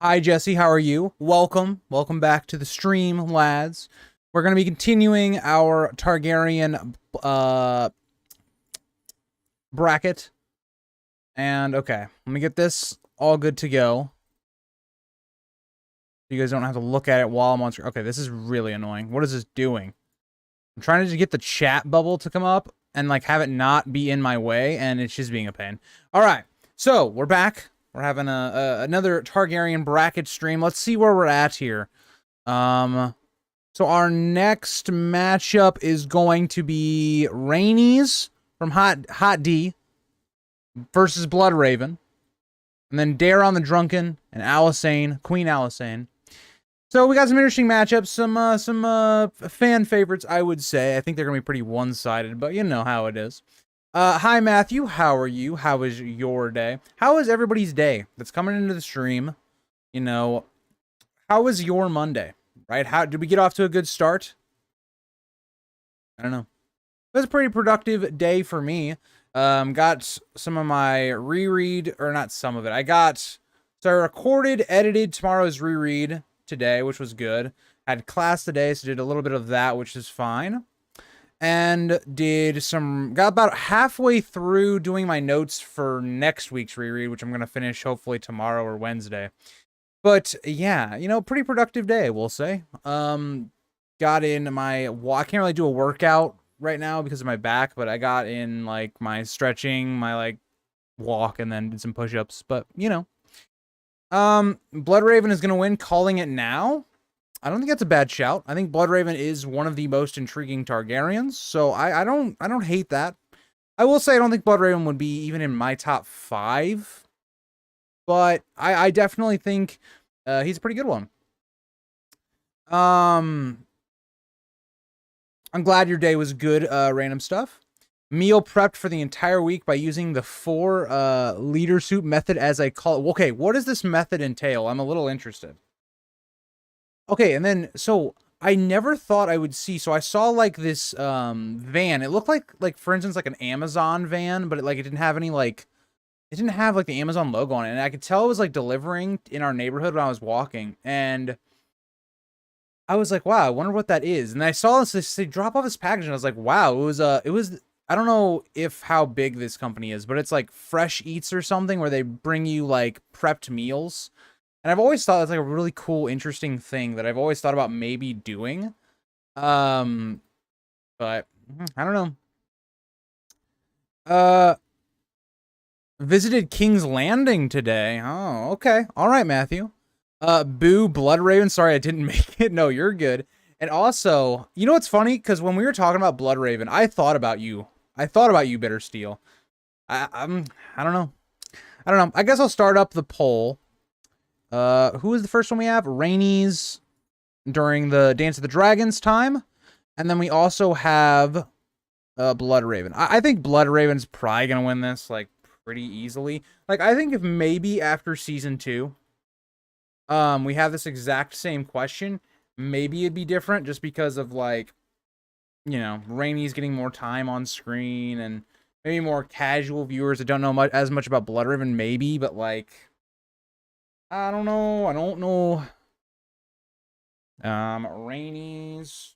Hi, Jesse. How are you? Welcome. Welcome back to the stream, lads. We're going to be continuing our Targaryen bracket. And, okay, let me get this all good to go. You guys don't have to look at it while I'm on screen. Okay, this is really annoying. What is this doing? I'm trying to just get the chat bubble to come up and, like, have it not be in my way, and it's just being a pain. All right, so we're back. We're having another Targaryen bracket stream. Let's see where we're at here. So our next matchup is going to be Rhaenys from Hot D versus Bloodraven. And then Daeron the Drunken and Alysanne, Queen Alysanne. So we got some interesting matchups, some fan favorites, I would say. I think they're going to be pretty one-sided, but you know how it is. Hi, Matthew. How are you? How is your day? How is everybody's day that's coming into the stream? You know, how was your Monday? Right? How did we get off to a good start? I don't know. It was a pretty productive day for me. Got some of my reread, or not some of it. So I recorded, edited tomorrow's reread today, which was good. Had class today, so did a little bit of that, which is fine. And got about halfway through doing my notes for next week's reread, which I'm going to finish hopefully tomorrow or Wednesday. But yeah, you know, pretty productive day, we'll say. Got in my I can't really do a workout right now because of my back, but I got in like my stretching, my like walk, and then did some push-ups. But you know, Bloodraven is gonna win. Calling it now. I don't think that's a bad shout. I think Bloodraven is one of the most intriguing Targaryens, so I don't hate that. I will say I don't think Bloodraven would be even in my top 5. But I definitely think he's a pretty good one. I'm glad your day was good, random stuff. Meal prepped for the entire week by using the 4 liter soup method, as I call it. Okay, what does this method entail? I'm a little interested. Okay, and then, so I never thought I would see, so I saw like this van. It looked like for instance, like an Amazon van, but it didn't have any like, it didn't have like the Amazon logo on it, and I could tell it was like delivering in our neighborhood when I was walking, and I was like, wow, I wonder what that is. And I saw this, they drop off this package, and I was like, wow, it was, I don't know how big this company is, but it's like Fresh Eats or something, where they bring you like prepped meals. And I've always thought that's like a really cool, interesting thing that I've always thought about maybe doing. But I don't know. Visited King's Landing today. Oh, okay. All right, Matthew. Boo, Bloodraven. Sorry, I didn't make it. No, you're good. And also, you know what's funny? Because when we were talking about Bloodraven, I thought about you. Bittersteel. I don't know. I guess I'll start up the poll. Who is the first one we have? Rhaenys during the Dance of the Dragons time. And then we also have Bloodraven. I think Bloodraven's probably going to win this, like, pretty easily. Like, I think if maybe after season 2, we have this exact same question, maybe it'd be different just because of, like, you know, Rhaenys getting more time on screen and maybe more casual viewers that don't know as much about Bloodraven, maybe, but, like, I don't know. Rhaenys.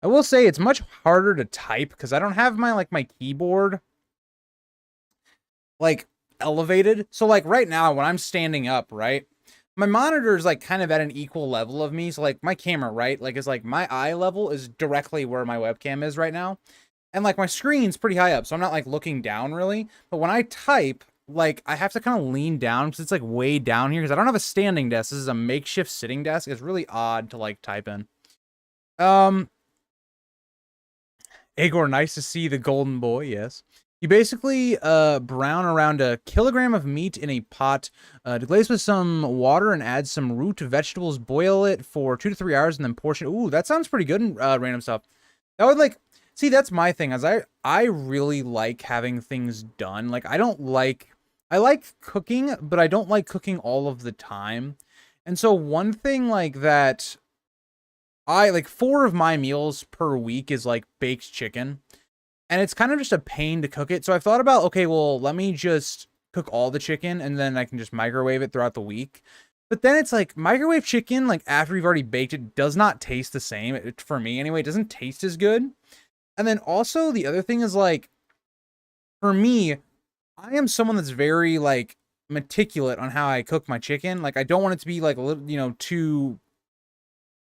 I will say it's much harder to type because I don't have my keyboard like elevated. So like right now when I'm standing up, right, my monitor is like kind of at an equal level of me. So like my camera, right, like is like my eye level is directly where my webcam is right now. And like my screen's pretty high up, so I'm not like looking down really. But when I type, like I have to kind of lean down because it's like way down here because I don't have a standing desk. This is a makeshift sitting desk. It's really odd to like type in. Aegor, nice to see the golden boy. Yes. You basically brown around a kilogram of meat in a pot, deglaze with some water and add some root vegetables, boil it for 2 to 3 hours, and then portion. Ooh, that sounds pretty good in random stuff. That would like, see, that's my thing, as I really like having things done. Like, I like cooking, but I don't like cooking all of the time. And so one thing like that, I like 4 of my meals per week is like baked chicken. And it's kind of just a pain to cook it. So I've thought about, okay, well, let me just cook all the chicken, and then I can just microwave it throughout the week. But then it's like microwave chicken, like after you've already baked it, does not taste the same. For me anyway, it doesn't taste as good. And then also the other thing is like, for me, I am someone that's very like meticulous on how I cook my chicken. Like I don't want it to be like a little, you know, too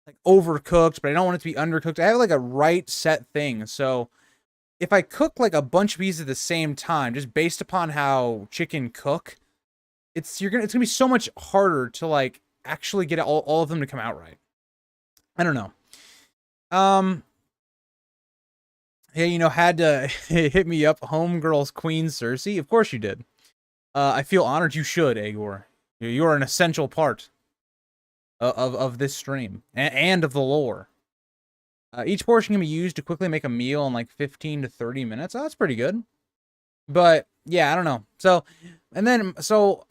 like overcooked, but I don't want it to be undercooked. I have like a right set thing. So if I cook like a bunch of pieces at the same time, just based upon how chicken cook, it's gonna be so much harder to like actually get all of them to come out right. I don't know. Yeah, you know, had to hit me up, homegirls Queen Cersei. Of course you did. I feel honored. You should, Agor. You are an essential part of this stream and of the lore. Each portion can be used to quickly make a meal in like 15 to 30 minutes. Oh, that's pretty good. But yeah, I don't know. So, and then, so,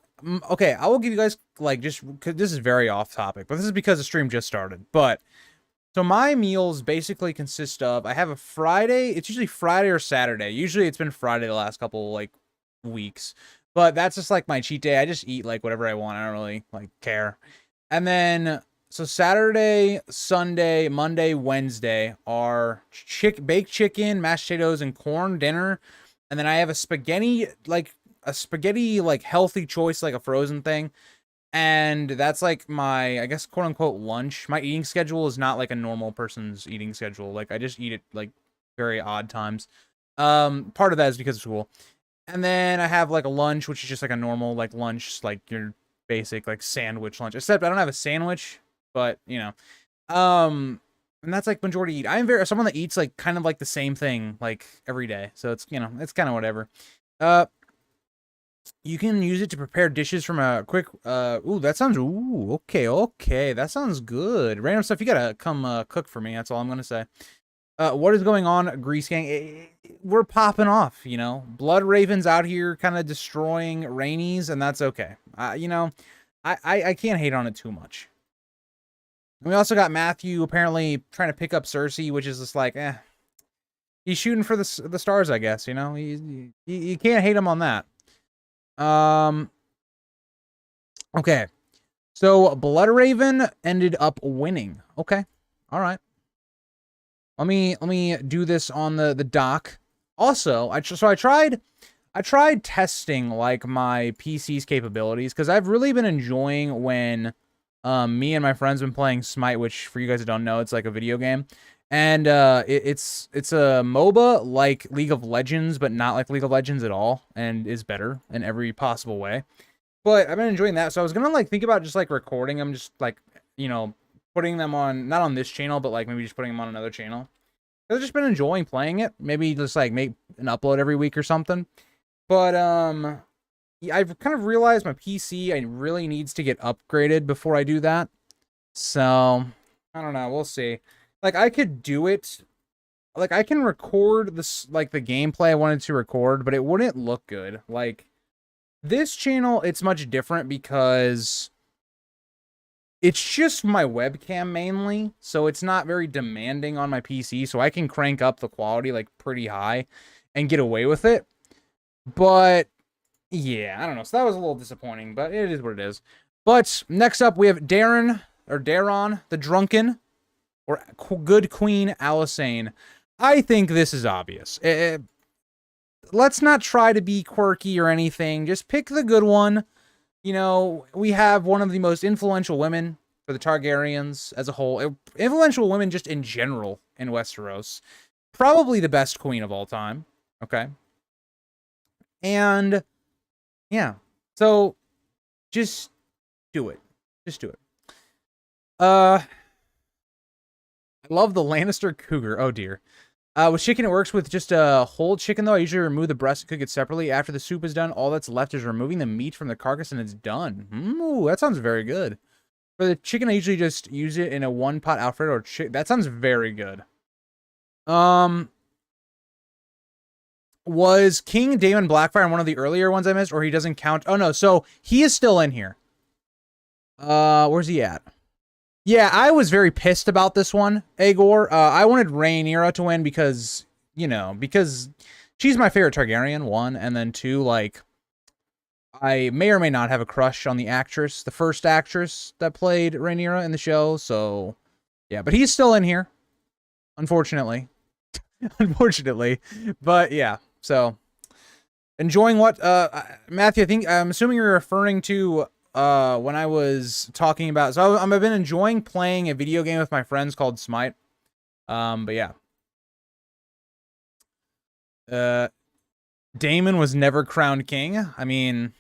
okay, I will give you guys like just, cause this is very off topic, but this is because the stream just started. But so my meals basically consist of, I have a Friday. It's usually Friday or Saturday. Usually it's been Friday the last couple like weeks, but that's just like my cheat day. I just eat like whatever I want. I don't really like care. And then, so Saturday, Sunday, Monday, Wednesday are baked chicken, mashed potatoes, and corn dinner. And then I have a spaghetti like healthy choice, like a frozen thing. And that's like my, I guess, quote unquote lunch. My eating schedule is not like a normal person's eating schedule. Like I just eat it like very odd times. Part of that is because of school. And then I have like a lunch, which is just like a normal like lunch, like your basic like sandwich lunch. Except I don't have a sandwich, but you know. And that's like majority eat. I am someone that eats like kind of like the same thing like every day. So it's, you know, it's kind of whatever. You can use it to prepare dishes from a quick, ooh, that sounds, ooh, okay, that sounds good. Random stuff, you gotta come cook for me, that's all I'm gonna say. What is going on, Grease Gang? We're popping off, you know? Blood Ravens out here kind of destroying Rainies, and that's okay. You know, I can't hate on it too much. And we also got Matthew apparently trying to pick up Cersei, which is just like, he's shooting for the stars, I guess, you know? You can't hate him on that. Okay. So Blood Raven ended up winning. Okay. All right. Let me do this on the dock. Also, I tried testing like my PC's capabilities because I've really been enjoying when me and my friends have been playing Smite, which for you guys that don't know, it's like a video game. And it's a MOBA like League of Legends, but not like League of Legends at all, and is better in every possible way. But I've been enjoying that, so I was gonna like think about just like recording them, just like, you know, putting them on, not on this channel, but like maybe just putting them on another channel. I've just been enjoying playing it. Maybe just like make an upload every week or something. But yeah, I've kind of realized my PC really needs to get upgraded before I do that. So I don't know. We'll see. Like, I could do it. Like, I can record this, like, the gameplay I wanted to record, but it wouldn't look good. Like, this channel, it's much different because it's just my webcam mainly, so it's not very demanding on my PC, so I can crank up the quality, like, pretty high and get away with it. But, yeah, I don't know. So that was a little disappointing, but it is what it is. But, next up, we have Daron, the Drunken, or Good Queen Alysanne. I think this is obvious. Let's not try to be quirky or anything. Just pick the good one. You know, we have one of the most influential women for the Targaryens as a whole. Influential women just in general in Westeros. Probably the best queen of all time. Okay. And, yeah. So, just do it. Just do it. I love the Lannister Cougar. Oh, dear. With chicken, it works with just a whole chicken, though. I usually remove the breast and cook it separately. After the soup is done, all that's left is removing the meat from the carcass, and it's done. Ooh, that sounds very good. For the chicken, I usually just use it in a one-pot Alfredo or chicken. That sounds very good. Was King Daemon Blackfire one of the earlier ones I missed, or he doesn't count? Oh, no. So, he is still in here. Where's he at? Yeah, I was very pissed about this one, Agor. I wanted Rhaenyra to win because, you know, because she's my favorite Targaryen, one, and then two, like, I may or may not have a crush on the actress, the first actress that played Rhaenyra in the show. So, yeah, but he's still in here, unfortunately. Unfortunately, but yeah. So, enjoying what Matthew, I think I'm assuming you're referring to when I was talking about, so I've been enjoying playing a video game with my friends called Smite. But yeah. Daemon was never crowned king. I mean,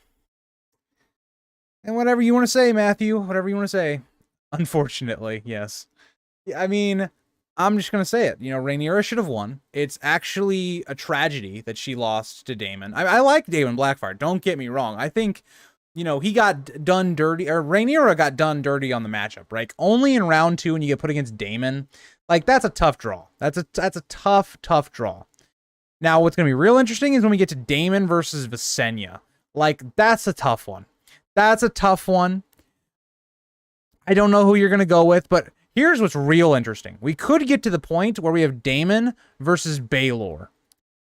and whatever you want to say, Matthew, whatever you want to say. Unfortunately, yes. I mean, I'm just gonna say it. You know, Rhaenyra should have won. It's actually a tragedy that she lost to Daemon. I like Daemon Blackfyre. Don't get me wrong. I think, you know, he got done dirty, or Rhaenyra got done dirty on the matchup, right? Only in round 2 when you get put against Daemon. Like, that's a tough draw. That's a tough draw. Now, what's gonna be real interesting is when we get to Daemon versus Visenya. Like, that's a tough one. That's a tough one. I don't know who you're gonna go with, but here's what's real interesting. We could get to the point where we have Daemon versus Baelor.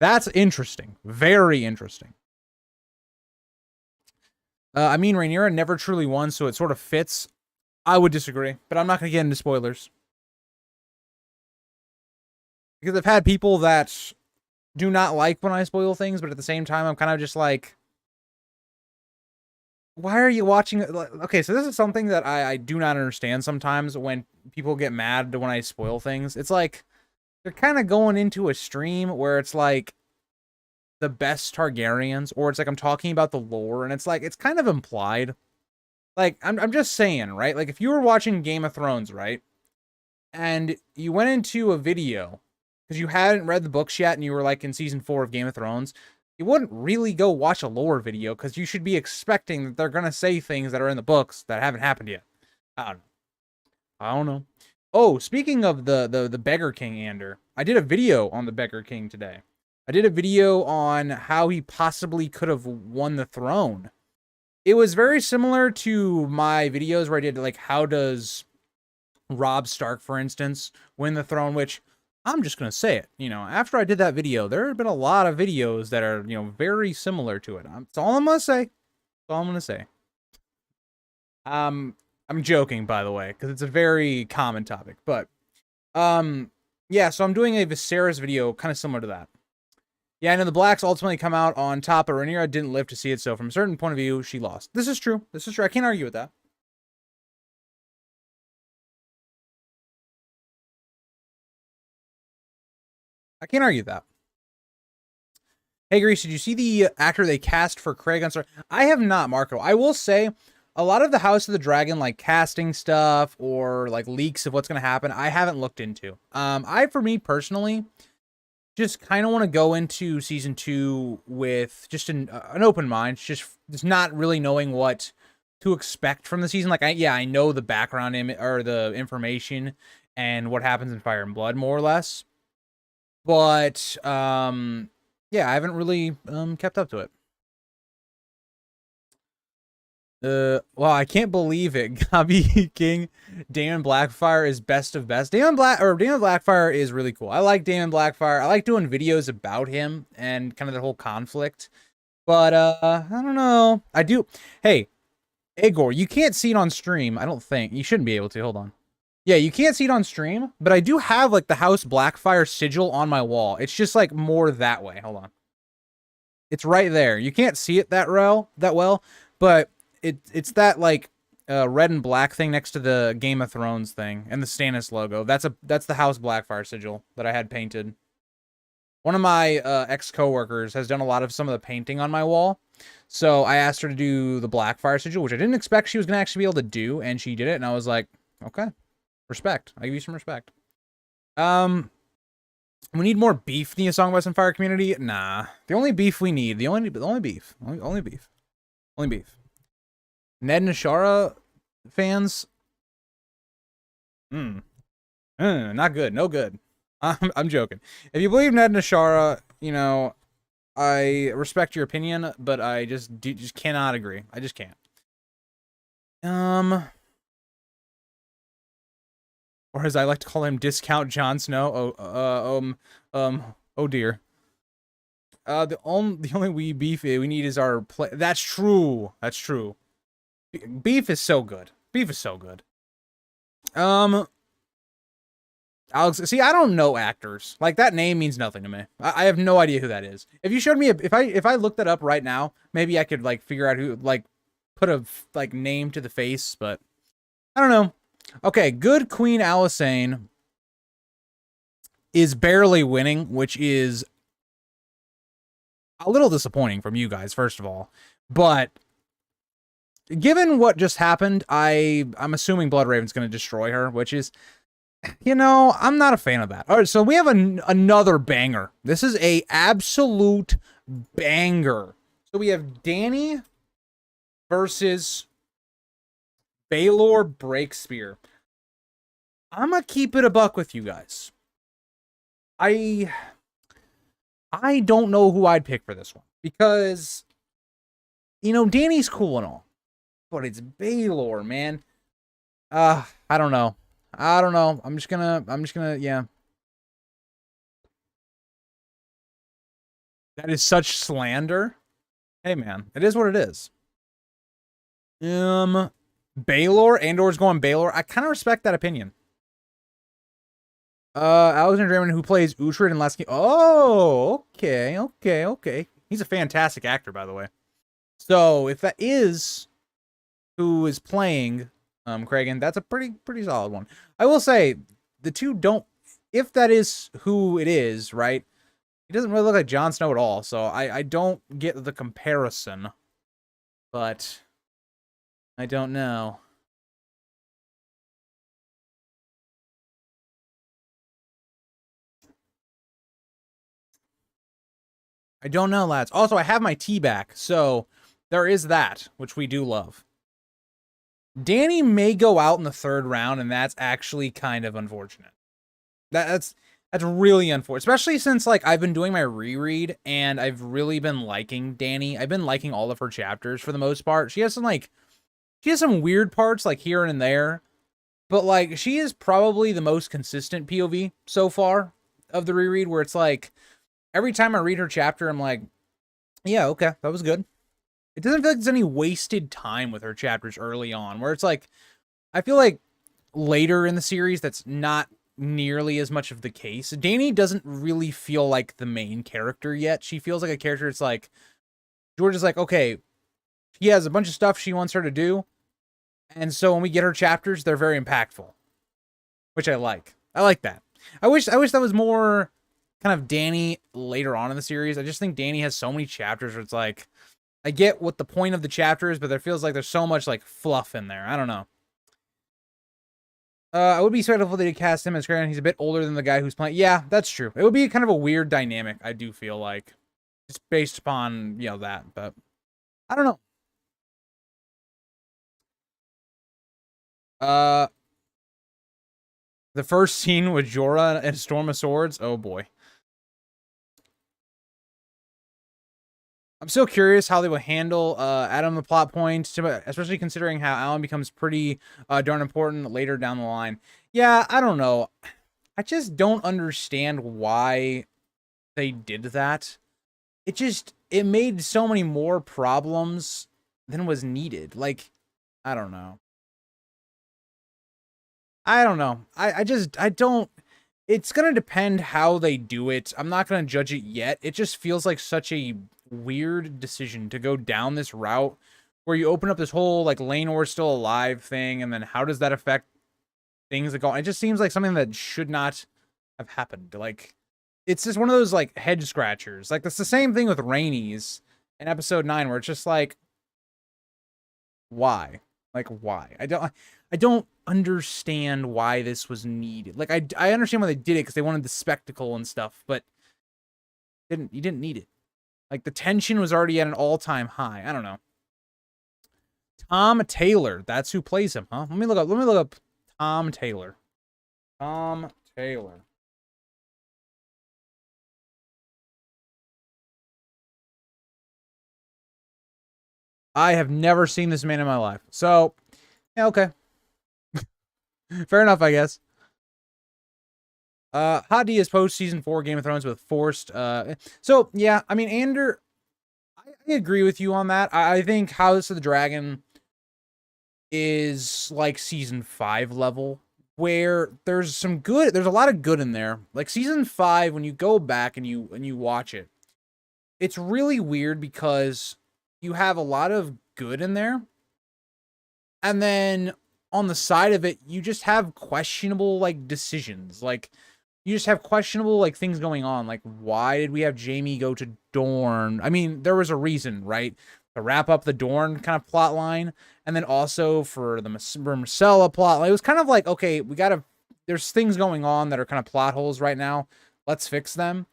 That's interesting. Very interesting. I mean, Rhaenyra never truly won, so it sort of fits. I would disagree, but I'm not going to get into spoilers. Because I've had people that do not like when I spoil things, but at the same time, I'm kind of just like, why are you watching? Okay, so this is something that I do not understand sometimes when people get mad when I spoil things. It's like, they're kind of going into a stream where it's like the best Targaryens, or it's like I'm talking about the lore, and it's like, it's kind of implied. Like, I'm just saying, right? Like, if you were watching Game of Thrones, right? And you went into a video because you hadn't read the books yet and you were like in season 4 of Game of Thrones, you wouldn't really go watch a lore video because you should be expecting that they're going to say things that are in the books that haven't happened yet. I don't know. Oh, speaking of the Beggar King, Ander, I did a video on the Beggar King today. I did a video on how he possibly could have won the throne. It was very similar to my videos where I did like, how does Robb Stark, for instance, win the throne, which I'm just going to say it. You know, after I did that video, there have been a lot of videos that are, you know, very similar to it. That's all I'm going to say. That's all I'm going to say. I'm joking, by the way, because it's a very common topic. But, yeah, so I'm doing a Viserys video kind of similar to that. Yeah, I know the Blacks ultimately come out on top, but Rhaenyra didn't live to see it, so from a certain point of view, she lost. This is true. This is true. I can't argue with that. I can't argue that. Hey, Grease, did you see the actor they cast for Craig on Star? I have not, Marco. I will say, a lot of the House of the Dragon, like, casting stuff or, like, leaks of what's going to happen, I haven't looked into. For me, personally, just kind of want to go into season 2 with just an open mind, just not really knowing what to expect from the season. Like, I know the background or the information and what happens in Fire and Blood, more or less. But, yeah, I haven't really kept up to it. Well, I can't believe it. Gabi King, Daemon Blackfyre is best of best. Daemon Blackfyre is really cool. I like Daemon Blackfyre. I like doing videos about him and kind of the whole conflict. But I don't know. I do. Hey, Igor, you can't see it on stream. I don't think you shouldn't be able to. Hold on. Yeah, you can't see it on stream, but I do have like the House Blackfyre sigil on my wall. It's just like more that way. Hold on. It's right there. You can't see it that well, but it's that like red and black thing next to the Game of Thrones thing and the Stannis logo. That's the House Blackfyre sigil that I had painted. One of my ex-coworkers has done a lot of some of the painting on my wall. So I asked her to do the Blackfyre sigil, which I didn't expect she was going to actually be able to do, and she did it, and I was like, okay, respect. I give you some respect. We need more beef in the Song of Ice and Fire community? Nah. The only beef we need, the only beef. Ned and Ashara fans? Not good. No good. I'm joking. If you believe Ned and Ashara, you know, I respect your opinion, but I just cannot agree. I just can't. Or as I like to call him, Discount Jon Snow. Oh dear. The only wee beef we need is our play. That's true. That's true. Beef is so good. Beef is so good. Alex, see, I don't know actors. Like, that name means nothing to me. I have no idea who that is. If you showed me, if I looked that up right now, maybe I could, like, figure out who, like, put a, like, name to the face, but I don't know. Okay, good Queen Alysanne is barely winning, which is a little disappointing from you guys, first of all. But given what just happened, I'm assuming Bloodraven's going to destroy her, which is, you know, I'm not a fan of that. All right, so we have another banger. This is a absolute banger. So we have Dany versus Baelor Breakspear. I'm going to keep it a buck with you guys. I don't know who I'd pick for this one. Because, you know, Dany's cool and all. But it's Baelor, man. I don't know. I don't know. I'm just gonna, yeah. That is such slander. Hey, man. It is what it is. Baelor? Andor's going Baelor. I kind of respect that opinion. Alexander Draymond, who plays Uhtred in last game. Oh, okay. He's a fantastic actor, by the way. So, if that is who is playing Kragan, that's a pretty solid one. I will say, the two don't, if that is who it is, right, he doesn't really look like Jon Snow at all, so I don't get the comparison, but I don't know. I don't know, lads. Also, I have my tea back, so there is that, which we do love. Dany may go out in the 3rd round, and that's actually kind of unfortunate. That's really unfortunate, especially since, like, I've been doing my reread, and I've really been liking Dany. I've been liking all of her chapters for the most part. She has some weird parts, like, here and there, but, like, she is probably the most consistent POV so far of the reread, where it's like, every time I read her chapter, I'm like, yeah, okay, that was good. It doesn't feel like there's any wasted time with her chapters early on, where it's like, I feel like later in the series, that's not nearly as much of the case. Dany doesn't really feel like the main character yet. She feels like a character. It's like, George is like, okay, he has a bunch of stuff she wants her to do. And so when we get her chapters, they're very impactful, which I like. I like that. I wish that was more kind of Dany later on in the series. I just think Dany has so many chapters where it's like, I get what the point of the chapter is, but there feels like there's so much, like, fluff in there. I don't know. I would be spectful that he cast him as Kragan. He's a bit older than the guy who's playing. Yeah, that's true. It would be kind of a weird dynamic, I do feel like. Just based upon, you know, that. But I don't know. The first scene with Jorah and Storm of Swords. Oh, boy. I'm still curious how they will handle Adam the plot point, especially considering how Alan becomes pretty darn important later down the line. Yeah, I don't know. I just don't understand why they did that. It made so many more problems than was needed. Like, I don't know. I don't. It's going to depend how they do it. I'm not going to judge it yet. It just feels like such a weird decision to go down this route where you open up this whole, like, Laenor's still alive thing, and then how does that affect things that go on? It just seems like something that should not have happened. Like, it's just one of those, like, head scratchers. Like, that's the same thing with Rhaenys in episode 9, where it's just like, why? Like, why? I don't understand why this was needed. Like, I understand why they did it, because they wanted the spectacle and stuff, but you didn't need it. Like, the tension was already at an all-time high. I don't know. Tom Taylor. That's who plays him, huh? Let me look up Tom Taylor. Tom Taylor. I have never seen this man in my life. So, yeah, okay. Fair enough, I guess. Hot D is post season 4 Game of Thrones with forced. So yeah, I mean, Ander, I agree with you on that. I think House of the Dragon is like season 5 level, where there's a lot of good in there. Like season 5, when you go back and you watch it, it's really weird because you have a lot of good in there, and then on the side of it, you just have questionable like decisions. Like you just have questionable like things going on. Like, why did we have Jaime go to Dorne? I mean, there was a reason, right? To wrap up the Dorne kind of plot line, and then also for the Myrcella plot line. It was kind of like, okay, there's things going on that are kind of plot holes right now. Let's fix them.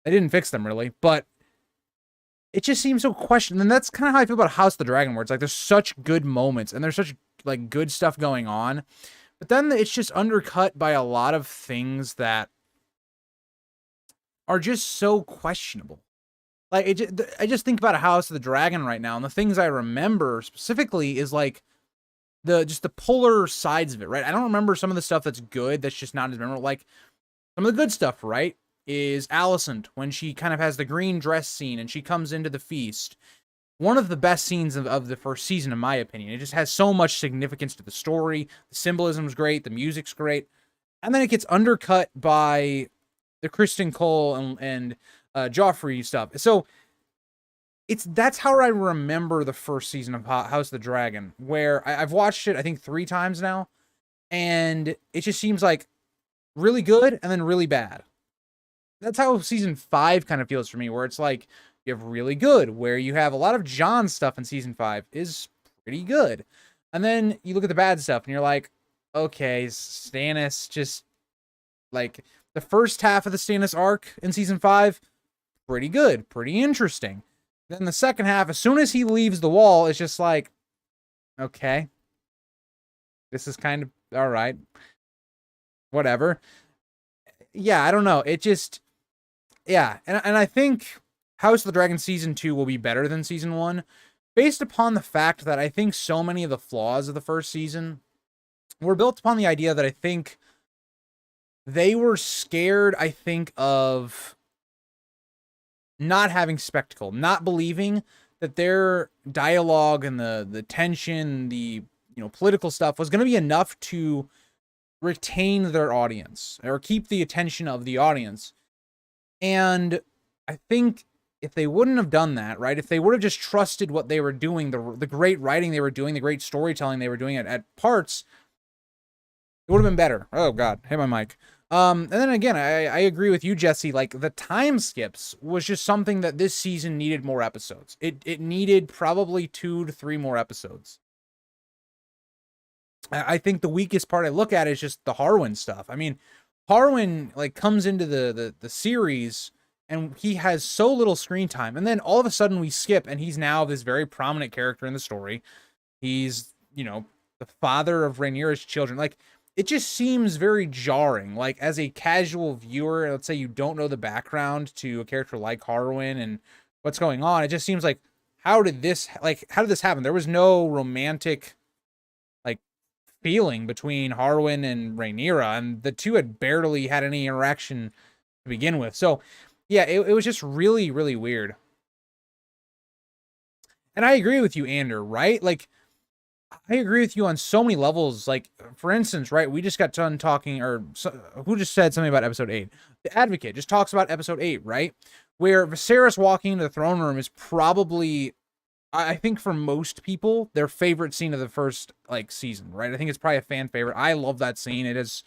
They didn't fix them really, but it just seems so questionable. And that's kind of how I feel about House of the Dragon, where it's like there's such good moments and there's such like good stuff going on, but then it's just undercut by a lot of things that are just so questionable. Like I just think about House of the Dragon right now, and the things I remember specifically is like the polar sides of it, right? I don't remember some of the stuff that's good, that's just not as memorable. Like some of the good stuff, right, is Alicent when she kind of has the green dress scene and she comes into the feast. One of the best scenes of the first season, in my opinion. It just has so much significance to the story. The symbolism's great. The music's great. And then it gets undercut by the Kristen Cole and Joffrey stuff. So that's how I remember the first season of House of the Dragon, where I've watched it, I think 3 times now, and it just seems like really good and then really bad. That's how season 5 kind of feels for me, where it's like you have really good, where you have a lot of Jon stuff in season 5 is pretty good. And then you look at the bad stuff and you're like, okay, Stannis just like the first half of the Stannis arc in season 5, pretty good, pretty interesting. Then the second half, as soon as he leaves the wall, it's just like, okay, this is kind of all right, whatever. Yeah, I don't know. It just, yeah, and I think House of the Dragon season 2 will be better than season 1, based upon the fact that I think so many of the flaws of the first season were built upon the idea that I think they were scared, I think, of not having spectacle, not believing that their dialogue and the tension, the political stuff was going to be enough to retain their audience or keep the attention of the audience. And I think if they wouldn't have done that, right, if they would have just trusted what they were doing, the great writing they were doing, the great storytelling they were doing at parts, it would have been better. Oh God, hit my mic. And then again, I agree with you, Jesse. Like the time skips was just something that this season needed more episodes. It needed probably 2 to 3 more episodes. I think the weakest part I look at is just the Harwin stuff. I mean, Harwin like comes into the series and he has so little screen time, and then all of a sudden we skip and he's now this very prominent character in the story. He's the father of Rhaenyra's children. Like, it just seems very jarring. Like, as a casual viewer, let's say you don't know the background to a character like Harwin and what's going on, it just seems like, how did this happen? There was no romantic like feeling between Harwin and Rhaenyra, and the two had barely had any interaction to begin with. So yeah, it was just really, really weird. And I agree with you, Ander, right? Like, I agree with you on so many levels. Like, for instance, right, we just got done talking, who just said something about episode 8? The Advocate just talks about episode 8, right? Where Viserys walking into the throne room is probably, I think for most people, their favorite scene of the first, like, season, right? I think it's probably a fan favorite. I love that scene. It has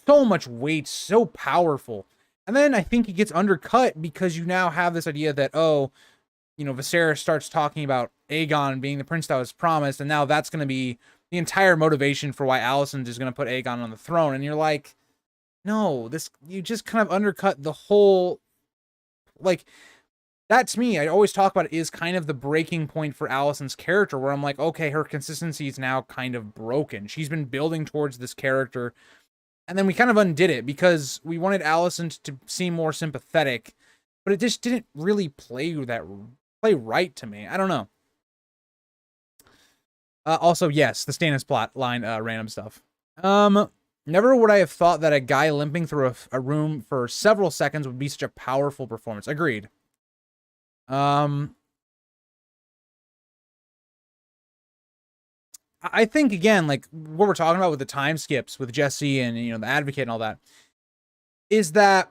so much weight, so powerful. And then I think it gets undercut because you now have this idea that, Viserys starts talking about Aegon being the prince that was promised, and now that's going to be the entire motivation for why Alicent is going to put Aegon on the throne. And you're like, no, you just kind of undercut the whole, like, that to me, I always talk about it, is kind of the breaking point for Alicent's character, where I'm like, okay, her consistency is now kind of broken. She's been building towards this character, and then we kind of undid it because we wanted Alicent to seem more sympathetic, but it just didn't really play right to me. I don't know. Also, yes, the Stannis plot line, random stuff. Never would I have thought that a guy limping through a room for several seconds would be such a powerful performance. Agreed. I think, again, like what we're talking about with the time skips with Jesse and, you know, the Advocate and all that, is that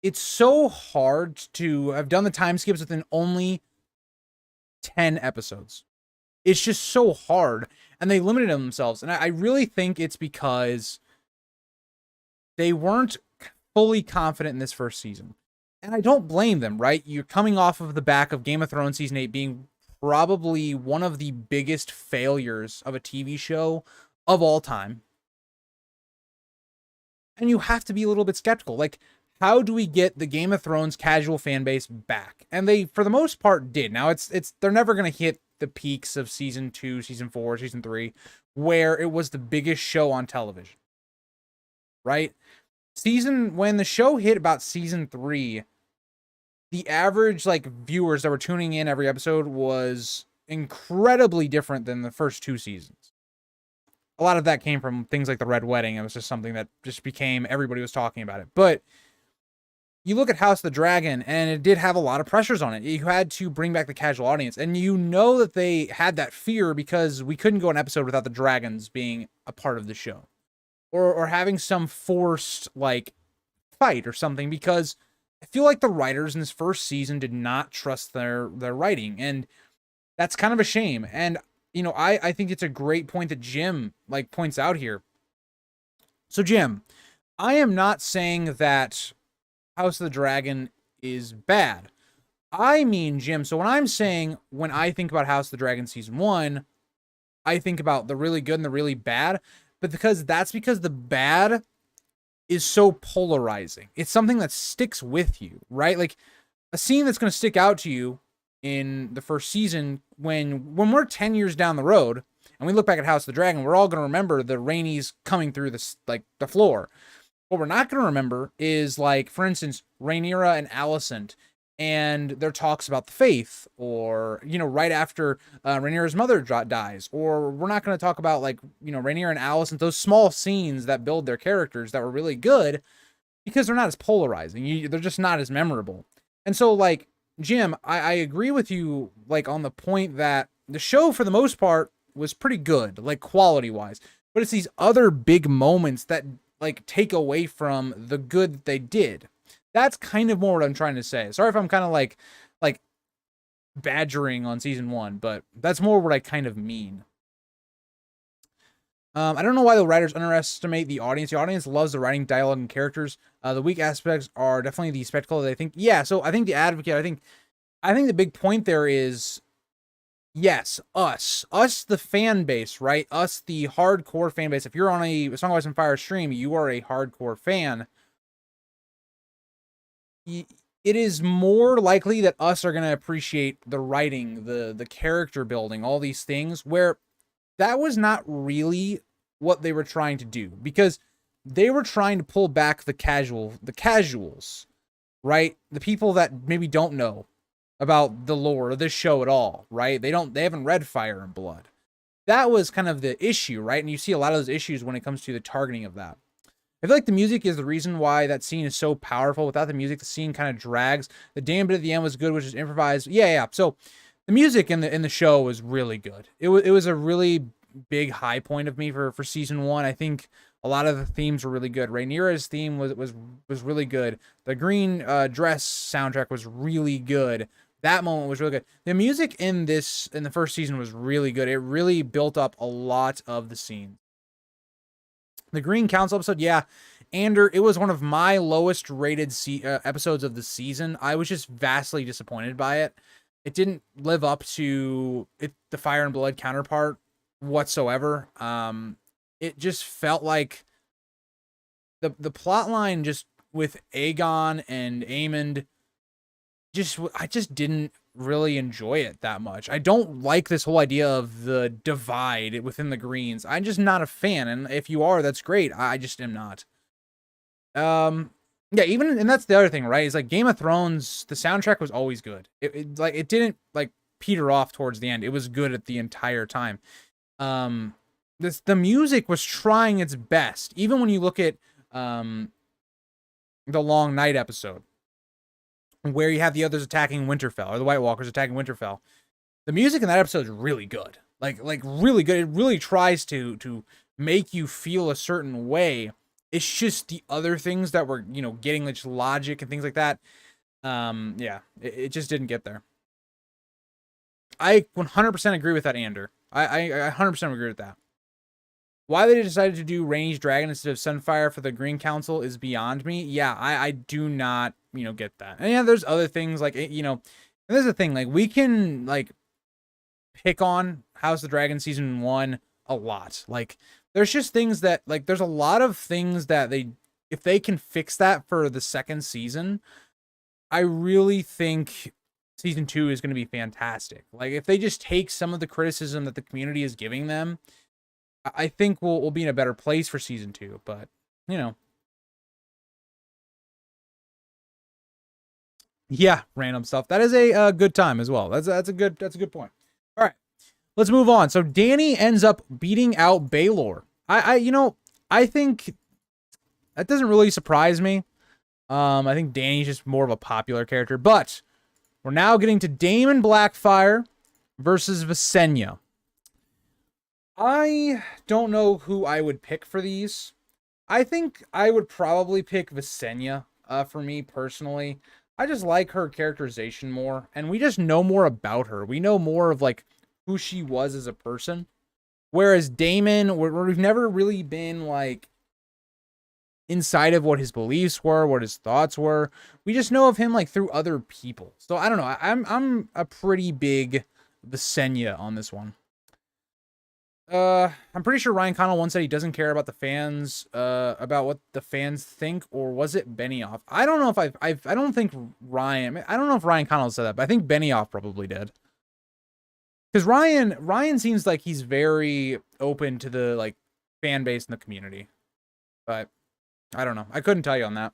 it's so hard to have done the time skips within only 10 episodes. It's just so hard, and they limited themselves. And I really think it's because they weren't fully confident in this first season. And I don't blame them, right? You're coming off of the back of Game of Thrones Season 8 being probably one of the biggest failures of a TV show of all time. And you have to be a little bit skeptical. Like, how do we get the Game of Thrones casual fan base back? And they, for the most part, did. Now, they're never going to hit the peaks of season 2, season 4, season 3, where it was the biggest show on television. Right? When the show hit about season 3, the average, like, viewers that were tuning in every episode was incredibly different than the first 2 seasons. A lot of that came from things like the Red Wedding. It was just something that just became, everybody was talking about it. But you look at House of the Dragon, and it did have a lot of pressures on it. You had to bring back the casual audience. And you know that they had that fear because we couldn't go an episode without the dragons being a part of the show. Or having some forced, like, fight or something, because I feel like the writers in this first season did not trust their writing. And that's kind of a shame. And, you know, I think it's a great point that Jim, like, points out here. So, Jim, I am not saying that House of the Dragon is bad. I mean, Jim, so when I'm saying, when I think about House of the Dragon season 1, I think about the really good and the really bad, but that's because the bad is so polarizing. It's something that sticks with you, right? Like, a scene that's going to stick out to you in the first season, when we're 10 years down the road and we look back at House of the Dragon, we're all going to remember the Rhaenys coming through this, like, the floor. What we're not going to remember is, like, for instance, Rhaenyra and Alicent and their talks about the faith, or, you know, right after Rhaenyra's mother dies, or we're not going to talk about, like, you know, Rhaenyra and Alicent, those small scenes that build their characters that were really good, because they're not as polarizing. They're just not as memorable. And so, like, Jim, I agree with you, like, on the point that the show, for the most part, was pretty good, like, quality-wise. But it's these other big moments that, like, take away from the good that they did. That's kind of more what I'm trying to say. Sorry if I'm kind of, like badgering on season 1, but that's more what I kind of mean. I don't know why the writers underestimate the audience. The audience loves the writing, dialogue, and characters. The weak aspects are definitely the spectacle that they think. Yeah, so I think the Advocate, I think the big point there is, yes, us, the fan base, right? Us, the hardcore fan base. If you're on a Song of Ice and Fire stream, you are a hardcore fan. It is more likely that us are going to appreciate the writing, the character building, all these things, where that was not really what they were trying to do, because they were trying to pull back the casuals, right? The people that maybe don't know about the lore of this show at all, right? They haven't read Fire and Blood. That was kind of the issue, right? And you see a lot of those issues when it comes to the targeting of that. I feel like the music is the reason why that scene is so powerful. Without the music, the scene kind of drags. The damn bit at the end was good, which is improvised. Yeah. So the music in the show was really good. It was a really big high point of me for season 1. I think a lot of the themes were really good. Rhaenyra's theme was really good. The green dress soundtrack was really good. That moment was really good. The music in the first season was really good. It really built up a lot of the scene. The Green Council episode, yeah, Ander, it was one of my lowest rated episodes of the season. I was just vastly disappointed by it. It didn't live up to the Fire and Blood counterpart whatsoever. It just felt like the plot line just with Aegon and Aemond, I just didn't really enjoy it that much. I don't like this whole idea of the divide within the Greens. I'm just not a fan, and if you are, that's great. I just am not. Yeah, even, and that's the other thing, right? Is like Game of Thrones, the soundtrack was always good. It didn't like peter off towards the end. It was good at the entire time. the music was trying its best. Even when you look at the Long Night episode, where you have the others attacking Winterfell, or the White Walkers attacking Winterfell, the music in that episode is really good. Like really good. It really tries to make you feel a certain way. It's just the other things that were, you know, getting like logic and things like that. Yeah, it just didn't get there. I 100% agree with that, Ander. I 100% agree with that. Why they decided to do Ranged Dragon instead of Sunfire for the Green Council is beyond me. Yeah, I do not, you know, get that. And yeah, there's other things like, you know, there's the thing, like, we can, like, pick on House of the Dragon Season 1 a lot. Like, there's just things that, like, there's a lot of things that they, if they can fix that for the second season, I really think Season 2 is going to be fantastic. Like, if they just take some of the criticism that the community is giving them, I think we'll be in a better place for Season 2, but, you know. Yeah, random stuff. That is a good time as well. That's a good point. All right, let's move on. So Dany ends up beating out Baelor. You know, I think that doesn't really surprise me. I think Dany's just more of a popular character, but we're now getting to Daemon Blackfyre versus Visenya. I don't know who I would pick for these. I think I would probably pick Visenya, for me personally. I just like her characterization more, and we just know more about her. We know more of, like, who she was as a person. Whereas Daemon, we've never really been, like, inside of what his beliefs were, what his thoughts were. We just know of him, like, through other people. So I don't know. I'm a pretty big Visenya on this one. I'm pretty sure Ryan Connell once said he doesn't care about the fans, about what the fans think, or was it Benioff? I don't know if I don't think Ryan, I don't know if Ryan Connell said that, but I think Benioff probably did. Because Ryan seems like he's very open to the, like, fan base and the community. But I don't know. I couldn't tell you on that.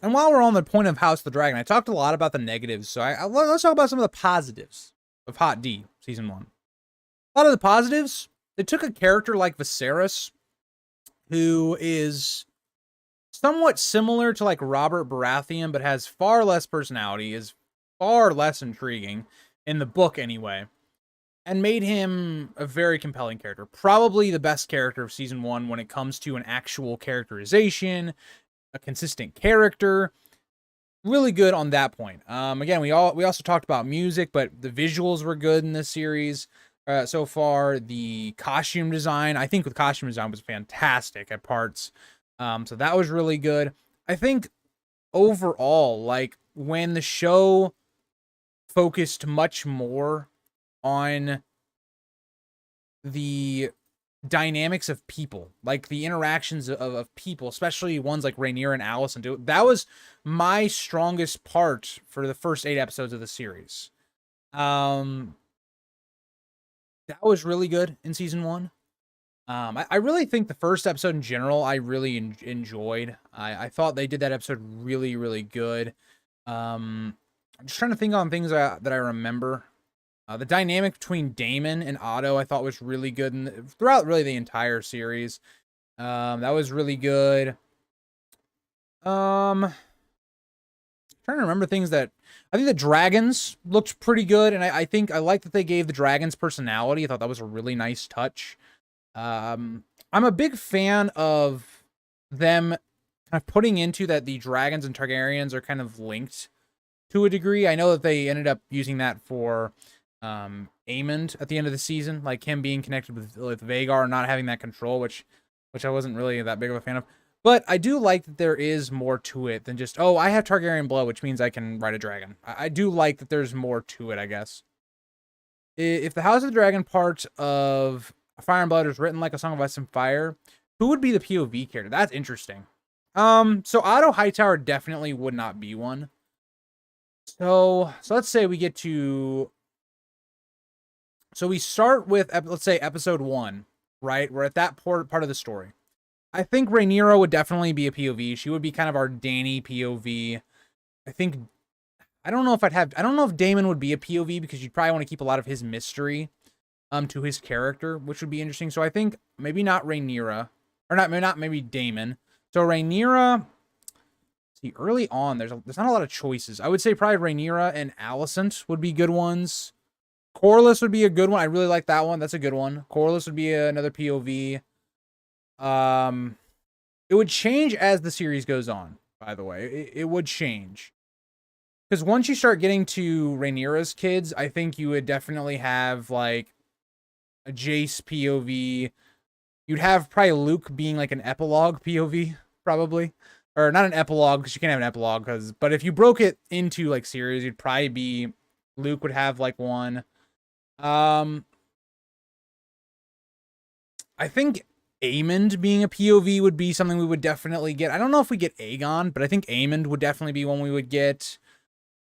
And while we're on the point of House of the Dragon, I talked a lot about the negatives, so let's talk about some of the positives of Hot D Season 1. A lot of the positives, they took a character like Viserys, who is somewhat similar to, like, Robert Baratheon, but has far less personality, is far less intriguing, in the book anyway, and made him a very compelling character. Probably the best character of Season 1 when it comes to an actual characterization, a consistent character. Really good on that point. Again, we also talked about music, but the visuals were good in this series so far. The costume design, I think the costume design was fantastic at parts. So that was really good. I think overall, like, when the show focused much more on the dynamics of people, like the interactions of people, especially ones like Rhaenyra and Alicent, that was my strongest part for the first 8 episodes of the series. That was really good in Season 1. I really think the first episode in general, I really enjoyed. I thought they did that episode really, really good. I'm just trying to think on things that I remember. The dynamic between Daemon and Otto, I thought, was really good throughout really the entire series. That was really good. Trying to remember things that I think the dragons looked pretty good, and I think I like that they gave the dragons personality. I thought that was a really nice touch. I'm a big fan of them kind of putting into that the dragons and Targaryens are kind of linked to a degree. I know that they ended up using that for Aemond at the end of the season, like him being connected with Vhagar and not having that control, which I wasn't really that big of a fan of. But I do like that there is more to it than just, oh, I have Targaryen blood, which means I can ride a dragon. I do like that there's more to it, I guess. If the House of the Dragon part of Fire and Blood was written like a Song of Ice and Fire, who would be the POV character? That's interesting. So Otto Hightower definitely would not be one. So let's say we get to... So we start with, let's say, episode 1, right? We're at that part of the story. I think Rhaenyra would definitely be a POV. She would be kind of our Dany POV. I don't know if Daemon would be a POV because you'd probably want to keep a lot of his mystery to his character, which would be interesting. So I think maybe not Rhaenyra, or not maybe Daemon. So Rhaenyra, see, early on there's not a lot of choices. I would say probably Rhaenyra and Alicent would be good ones. Corlys would be a good one. I really like that one. That's a good one. Corlys would be another POV. It would change as the series goes on, by the way. It would change. Because once you start getting to Rhaenyra's kids, I think you would definitely have, like, a Jace POV. You'd have probably Luke being, like, an epilogue POV, probably. Or not an epilogue, because you can't have an epilogue. But if you broke it into, like, series, you'd probably be... Luke would have, like, one. I think Aemond being a POV would be something we would definitely get. I don't know if we get Aegon, but I think Aemond would definitely be one we would get.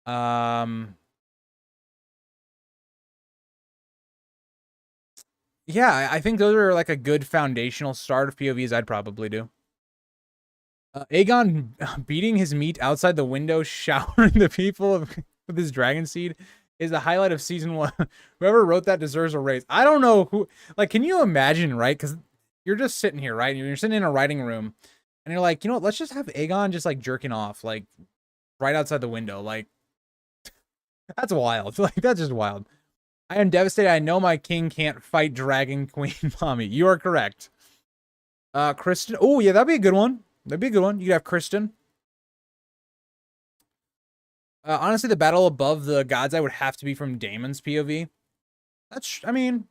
Yeah, I think those are like a good foundational start of POVs I'd probably do. Aegon beating his meat outside the window, showering the people with his dragon seed is the highlight of season 1. Whoever wrote that deserves a raise. I don't know who, like, can you imagine, right? Because you're just sitting here, right? You're sitting in a writing room and you're like, you know what? Let's just have Aegon just like jerking off, like right outside the window. Like, that's wild. Like, that's just wild. I am devastated. I know my king can't fight Dragon Queen Mommy. You are correct. Kristen. Oh, yeah, that'd be a good one. That'd be a good one. You could have Kristen. Honestly, the battle above the gods, I would have to be from Daemon's POV. I mean...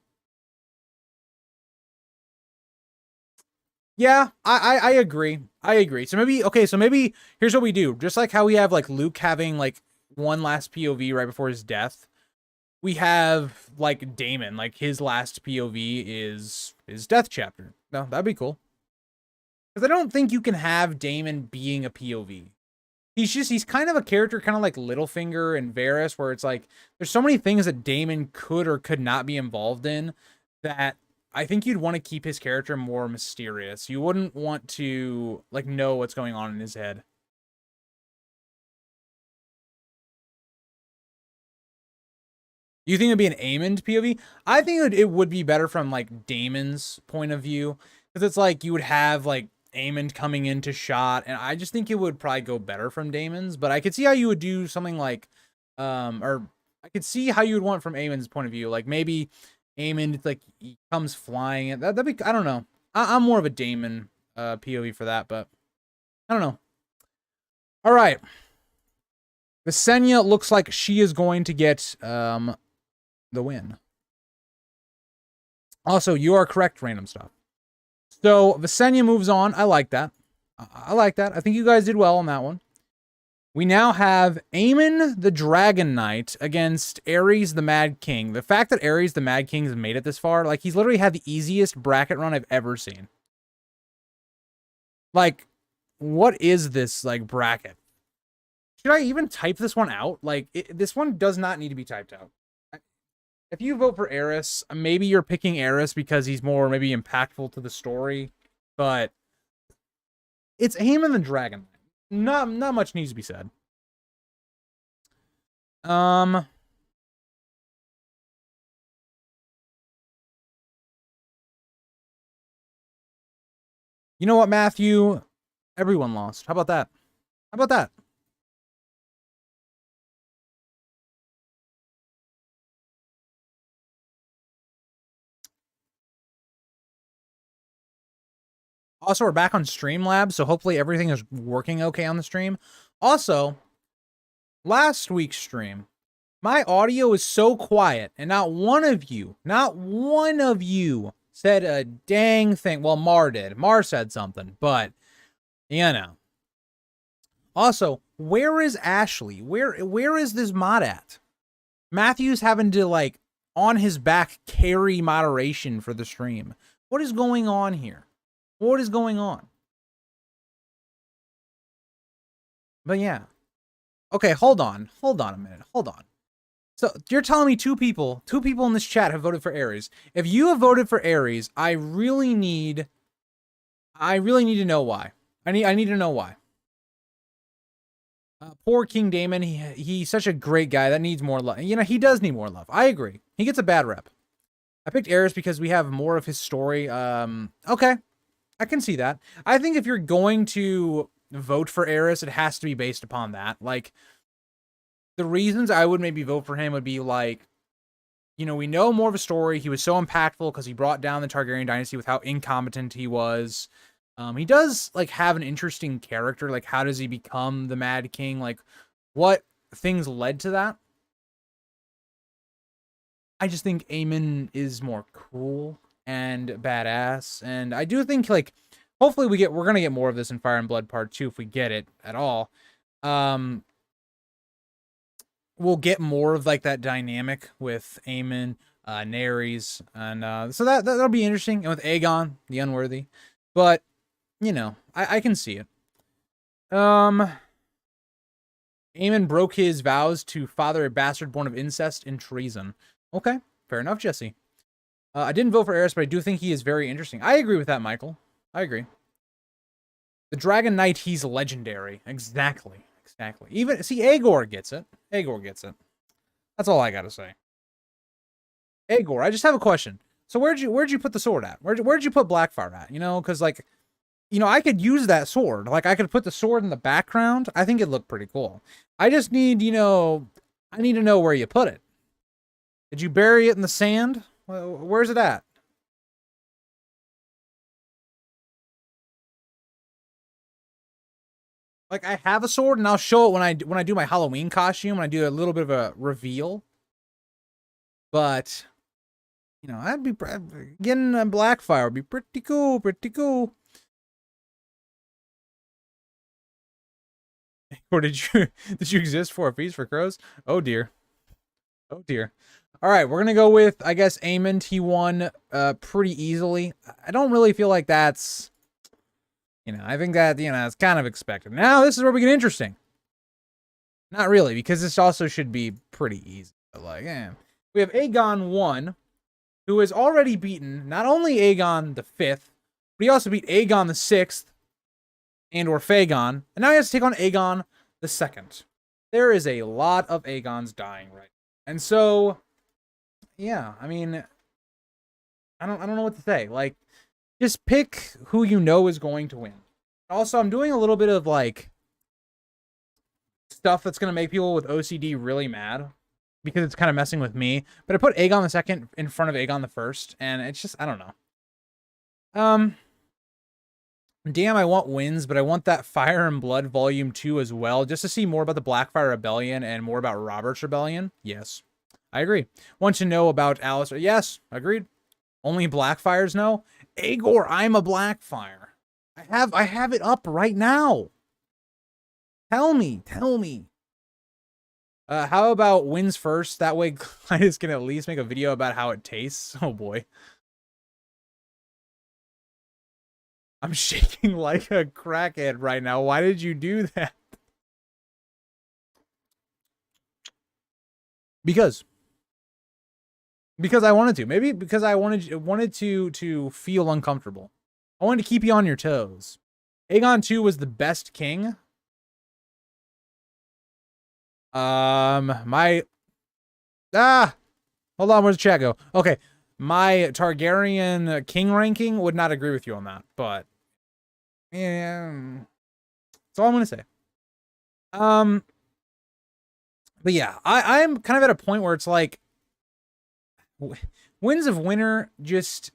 Yeah, I agree. I agree. So maybe, here's what we do. Just like how we have, like, Luke having, like, one last POV right before his death, we have, like, Daemon, like, his last POV is his death chapter. No, that'd be cool. Because I don't think you can have Daemon being a POV. He's kind of a character, kind of like Littlefinger and Varys, where it's like, there's so many things that Daemon could or could not be involved in that I think you'd want to keep his character more mysterious. You wouldn't want to, like, know what's going on in his head. You think it'd be an Aemond POV? I think it would be better from, like, Daemon's point of view. Because it's like, you would have, like, Aemond coming into shot, and I just think it would probably go better from Daemon's, but I could see how you would do something like, or I could see how you would want from Aemond's point of view, like maybe Aemond, like, he comes flying, that'd be, I don't know, I'm more of a Daemon POV for that, but I don't know. All right, Visenya looks like she is going to get the win. Also, you are correct, random stuff. So, Visenya moves on. I like that. I like that. I think you guys did well on that one. We now have Aemon the Dragon Knight against Ares the Mad King. The fact that Ares the Mad King has made it this far, like, he's literally had the easiest bracket run I've ever seen. Like, what is this, like, bracket? Should I even type this one out? Like, this one does not need to be typed out. If you vote for Ares, maybe you're picking Ares because he's more maybe impactful to the story, but it's Aemon the Dragon. Not much needs to be said. You know what, Matthew? Everyone lost. How about that? How about that? Also, we're back on Streamlabs, so hopefully everything is working okay on the stream. Also, last week's stream, my audio is so quiet, and not one of you said a dang thing. Well, Mar did. Mar said something, but, you know. Also, where is Ashley? Where is this mod at? Matthew's having to, like, on his back carry moderation for the stream. What is going on here? What is going on? But yeah. Okay, hold on a minute. Hold on. So you're telling me two people in this chat have voted for Ares. If you have voted for Ares, I really need I really need to know why. I need to know why. Poor King Daemon. He's such a great guy that needs more love. You know, he does need more love. I agree. He gets a bad rep. I picked Aerys because we have more of his story. Okay. I can see that. I think if you're going to vote for Aerys, it has to be based upon that. Like, the reasons I would maybe vote for him would be like, you know, we know more of a story. He was so impactful because he brought down the Targaryen dynasty with how incompetent he was. He does like have an interesting character. Like, how does he become the Mad King? Like, what things led to that? I just think Aemon is more cool and badass, and I do think like hopefully we're gonna get more of this in Fire and Blood Part 2 if we get it at all. We'll get more of like that dynamic with Aemon, Nerys, and so that'll be interesting. And with Aegon, the Unworthy, but you know, I can see it. Aemon broke his vows to father a bastard born of incest and treason. Okay, fair enough, Jesse. I didn't vote for Aerys, but I do think he is very interesting. I agree with that, Michael. I agree. The Dragon Knight, he's legendary. Exactly. Exactly. Even, see, Aegor gets it. Aegor gets it. That's all I gotta say. Aegor, I just have a question. So where'd you put the sword at? Where'd you put Blackfire at? You know, because like, you know, I could use that sword. Like, I could put the sword in the background. I think it'd look pretty cool. I just need, you know, I need to know where you put it. Did you bury it in the sand? Where's it at? Like, I have a sword, and I'll show it when I do my Halloween costume. When I do a little bit of a reveal. But, you know, getting a Blackfire would be pretty cool, pretty cool. Or did you exist for a feast for crows? Oh dear. Oh dear. All right, we're gonna go with, I guess, Aemon T1 pretty easily. I don't really feel like that's, you know, I think that, you know, it's kind of expected. Now this is where we get interesting. Not really, because this also should be pretty easy. But like, we have Aegon 1, who has already beaten not only Aegon the 5th, but he also beat Aegon the 6th and or Fagon, and now he has to take on Aegon the 2nd. There is a lot of Aegons dying right now. And so, yeah, I mean, I don't know what to say. Like, just pick who you know is going to win. Also, I'm doing a little bit of like stuff that's gonna make people with OCD really mad because it's kind of messing with me. But I put Aegon the 2nd in front of Aegon the 1st, and it's just, I don't know. Damn, I want wins, but I want that Fire and Blood Volume 2 as well, just to see more about the Blackfire Rebellion and more about Robert's Rebellion. Yes, I agree. Want to know about Alistair? Yes, agreed. Only Blackfires know? Aegor, I'm a Blackfire. I have it up right now. Tell me. How about wins first? That way Clytus can at least make a video about how it tastes. Oh boy. I'm shaking like a crackhead right now. Why did you do that? Because I wanted to. Maybe because I wanted to feel uncomfortable. I wanted to keep you on your toes. Aegon 2 was the best king. Hold on, where's the chat go? Okay. My Targaryen king ranking would not agree with you on that, but yeah, that's all I'm gonna say. But yeah, I'm kind of at a point where it's like Winds of Winter, just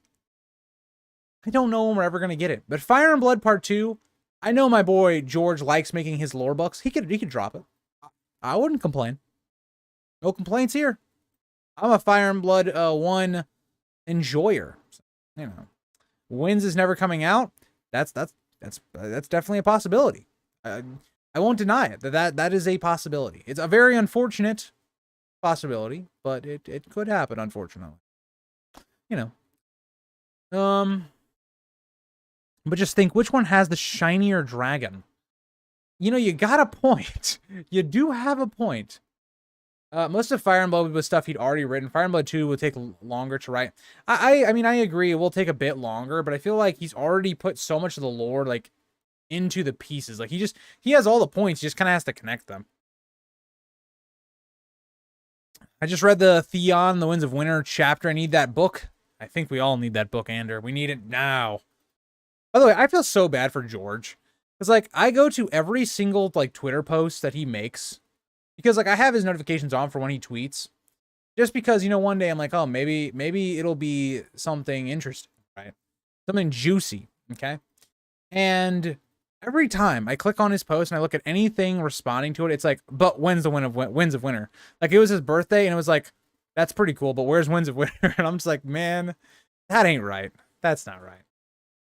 I don't know when we're ever gonna get it. But Fire and Blood Part 2, I know my boy George likes making his lore books. He could drop it. I wouldn't complain. No complaints here. I'm a Fire and Blood 1 enjoyer. So, you know, Winds is never coming out. That's definitely a possibility. I won't deny it. That is a possibility. It's a very unfortunate possibility, but it could happen, unfortunately. You know. But just think, which one has the shinier dragon? You know, you got a point. You do have a point. Most of Fire and Blood was stuff he'd already written. Fire and Blood 2 would take longer to write. I mean, I agree. It will take a bit longer, but I feel like he's already put so much of the lore, like, into the pieces. Like, he has all the points. He just kind of has to connect them. I just read the Theon, The Winds of Winter chapter. I need that book. I think we all need that book, Ander. We need it now. By the way, I feel so bad for George. Because, like, I go to every single, like, Twitter post that he makes. Because, like, I have his notifications on for when he tweets. Just because, you know, one day I'm like, oh, maybe it'll be something interesting, right? Something juicy, okay? And every time I click on his post and I look at anything responding to it, it's like, but when's the Winds of Winter? Like, it was his birthday, and it was like, that's pretty cool, but where's Winds of Winter? And I'm just like, man, that ain't right. That's not right.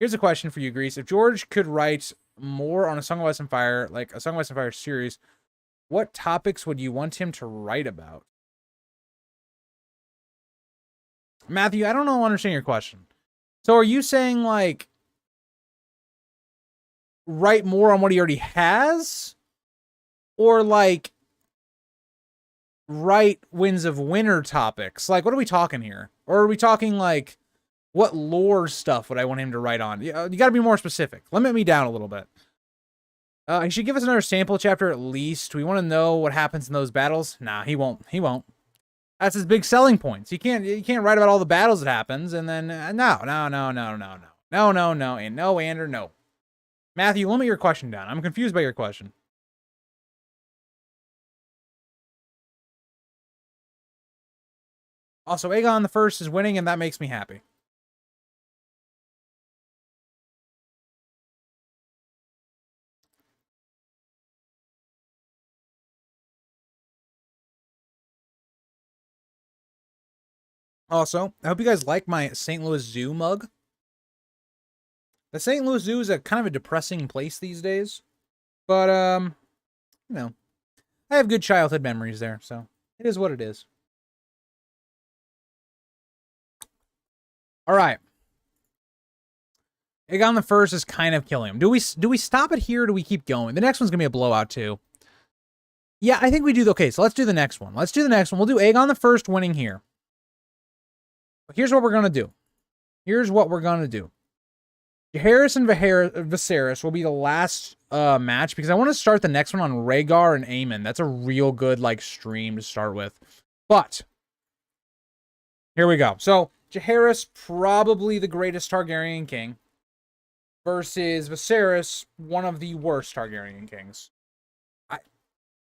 Here's a question for you, Grease. If George could write more on a Song of Ice and Fire, like a Song of Ice and Fire series, what topics would you want him to write about? Matthew, I don't understand your question. So are you saying, like, write more on what he already has? Or, like, write Winds of Winter topics? Like, what are we talking here? Or are we talking, like, what lore stuff would I want him to write on? You gotta be more specific. Limit me down a little bit. He should give us another sample chapter at least. We want to know what happens in those battles. Nah, he won't. He won't. That's his big selling points. You can't write about all the battles that happens and then no, and no, Ander, no. Matthew, limit your question down. I'm confused by your question. Also, Aegon the First is winning, and that makes me happy. Also, I hope you guys like my St. Louis Zoo mug. The St. Louis Zoo is a kind of a depressing place these days. But, you know, I have good childhood memories there, so it is what it is. All right. Aegon the First is kind of killing him. Do we stop it here or do we keep going? The next one's going to be a blowout, too. Yeah, I think we do. Okay, so let's do the next one. We'll do Aegon the First winning here. Here's what we're going to do. Jaehaerys and Viserys will be the last match because I want to start the next one on Rhaegar and Aemon. That's a real good like stream to start with. But here we go. So Jaehaerys, probably the greatest Targaryen king, versus Viserys, one of the worst Targaryen kings.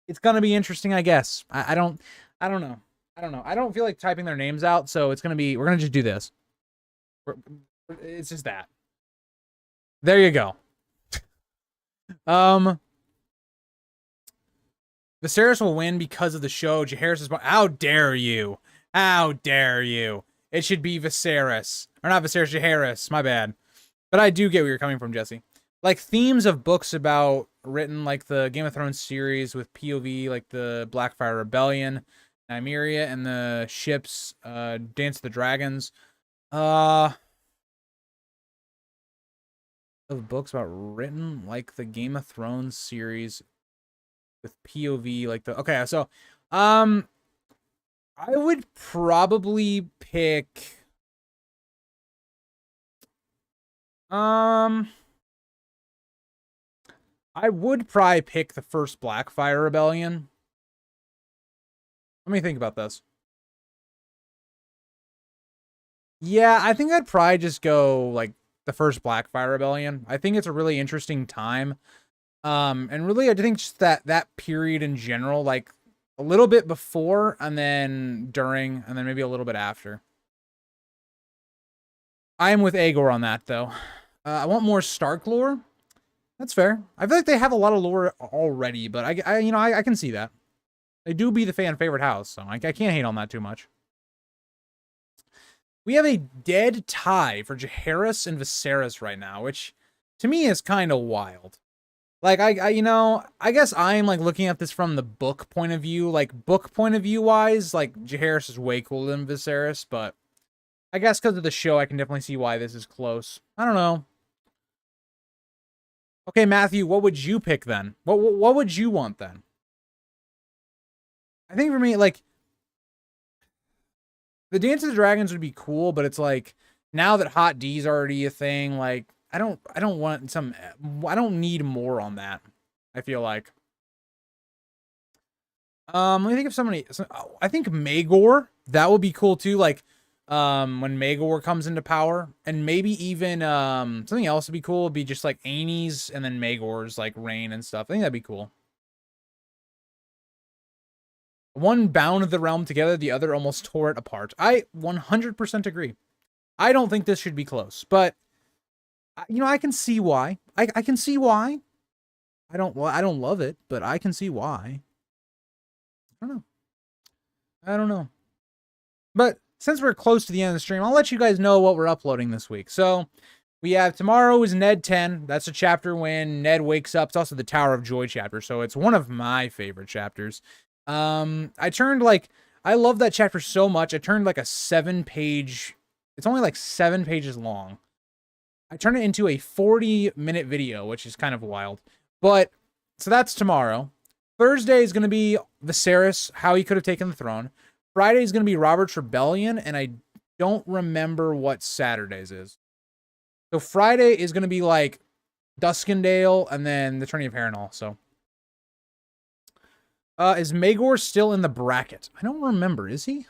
It's gonna be interesting, I guess. I don't know. I don't feel like typing their names out, so it's gonna be. We're gonna just do this. It's just that. There you go. Viserys will win because of the show. Jaehaerys is. How dare you? How dare you? It should be Viserys. Or not Viserys, Jaehaerys. My bad. But I do get where you're coming from, Jesse. Like, themes of books about written, like the Game of Thrones series with POV, like the Blackfire Rebellion, Nymeria, and the ships, Dance of the Dragons. Of books about written, like the Game of Thrones series with POV, like the... Okay, so, I would probably pick... I would probably pick the first Blackfire Rebellion. Let me think about this. Yeah, I think I'd probably just go, like, the first Blackfire Rebellion. I think it's a really interesting time. And really, I think just that period in general, like, a little bit before, and then during, and then maybe a little bit after. I am with Aegor on that, though. I want more Stark lore. That's fair. I feel like they have a lot of lore already, but I can see that. They do be the fan favorite house, so I can't hate on that too much. We have a dead tie for Jaehaerys and Viserys right now, which to me is kind of wild. Like, I guess I'm like looking at this from the book point of view. Like, book point of view wise, like Jaehaerys is way cooler than Viserys, but I guess because of the show, I can definitely see why this is close. I don't know. Okay, Matthew, what would you pick then? What would you want then? I think for me, like, the Dance of the Dragons would be cool, but it's like, now that Hot D's already a thing, like, I don't want some, I don't need more on that, I feel like. Let me think of somebody, I think Magor, that would be cool too, like, when Magor comes into power, and maybe even, something else would be cool, would be just like Amy's and then Magor's, like, reign and stuff. I think that'd be cool. One bound the realm together, the other almost tore it apart. I 100% agree. I don't think this should be close, but you know, I can see why. I can see why. I don't love it, but I can see why. I don't know. I don't know. But since we're close to the end of the stream, I'll let you guys know what we're uploading this week. So we have tomorrow is Ned 10. That's a chapter when Ned wakes up. It's also the Tower of Joy chapter, so it's one of my favorite chapters. I turned like, I love that chapter so much. I turned like a 7-page, it's only like 7 pages long. I turned it into a 40-minute video, which is kind of wild. But, so that's tomorrow. Thursday is going to be Viserys, how he could have taken the throne. Friday is going to be Robert's Rebellion, and I don't remember what Saturday's is. So Friday is going to be like Duskendale, and then the Tourney of Harrenhal, so. Is Magor still in the bracket? I don't remember. Is he?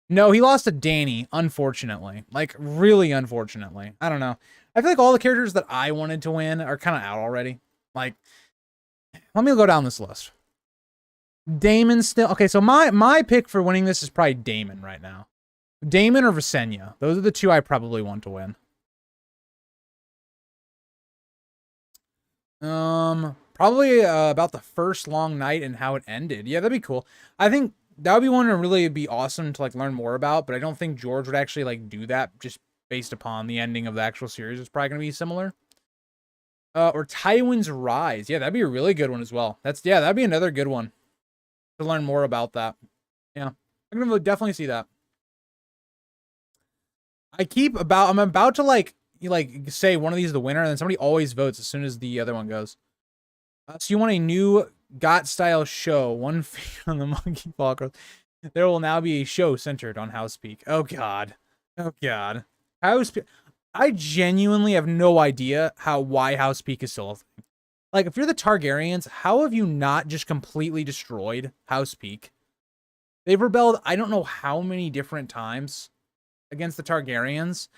No, he lost to Dany, unfortunately. Like, really unfortunately. I don't know. I feel like all the characters that I wanted to win are kind of out already. Like, let me go down this list. Daemon still... Okay, so my pick for winning this is probably Daemon right now. Daemon or Visenya. Those are the two I probably want to win. Probably about the first long night and how it ended. Yeah, that'd be cool. I think that would be one to really be awesome to like learn more about, but I don't think George would actually like do that just based upon the ending of the actual series. It's probably going to be similar. Or Tywin's Rise. Yeah, that'd be a really good one as well. Yeah, that'd be another good one to learn more about that. Yeah, I'm going to definitely see that. I'm about to like say one of these is the winner, and then somebody always votes as soon as the other one goes. So you want a new GOT-style show, one feet on the monkey paw. There will now be a show centered on House Peak. Oh, God. Oh, God. House Peak. I genuinely have no idea why House Peak is still a thing. Like, if you're the Targaryens, how have you not just completely destroyed House Peak? They've rebelled I don't know how many different times against the Targaryens,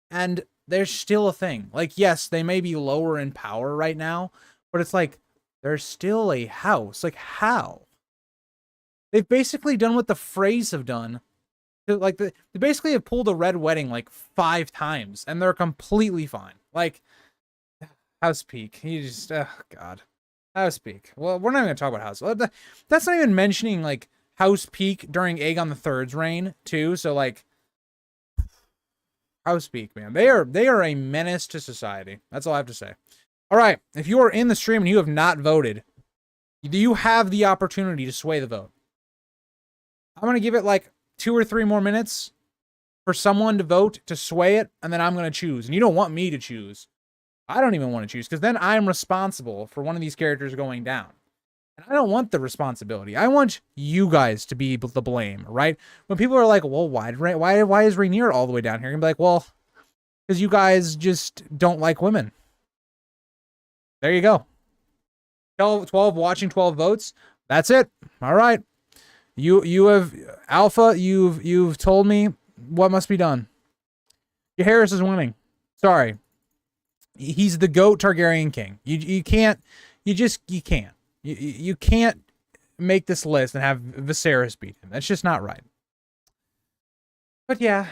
and they're still a thing. Like, yes, they may be lower in power right now, but it's like, they're still a house. Like, how? They've basically done what the Freys have done. Like, they basically have pulled a Red Wedding like 5 times, and they're completely fine. Like, House Peak. You just, oh, God. House Peak. Well, we're not even going to talk about House. That's not even mentioning, like, House Peak during Aegon III's reign, too. So, like, House Peak, man. They are a menace to society. That's all I have to say. All right, if you are in the stream and you have not voted, you have the opportunity to sway the vote. I'm going to give it like 2 or 3 more minutes for someone to vote to sway it, and then I'm going to choose. And you don't want me to choose. I don't even want to choose, because then I'm responsible for one of these characters going down. And I don't want the responsibility. I want you guys to be the blame, right? When people are like, well, why is Rhaenyra all the way down here? I'm like, well, because you guys just don't like women. There you go. 12 watching, 12 votes. That's it. All right. You have Alpha, you've told me what must be done. Harris is winning. Sorry. He's the GOAT Targaryen king. You can't make this list and have Viserys beat him. That's just not right. But yeah.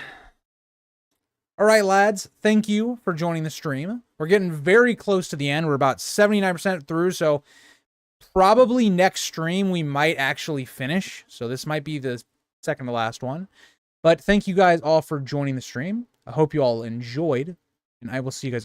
All right, lads, thank you for joining the stream. We're getting very close to the end. We're about 79% through, so probably next stream we might actually finish. So this might be the second to last one. But thank you guys all for joining the stream. I hope you all enjoyed, and I will see you guys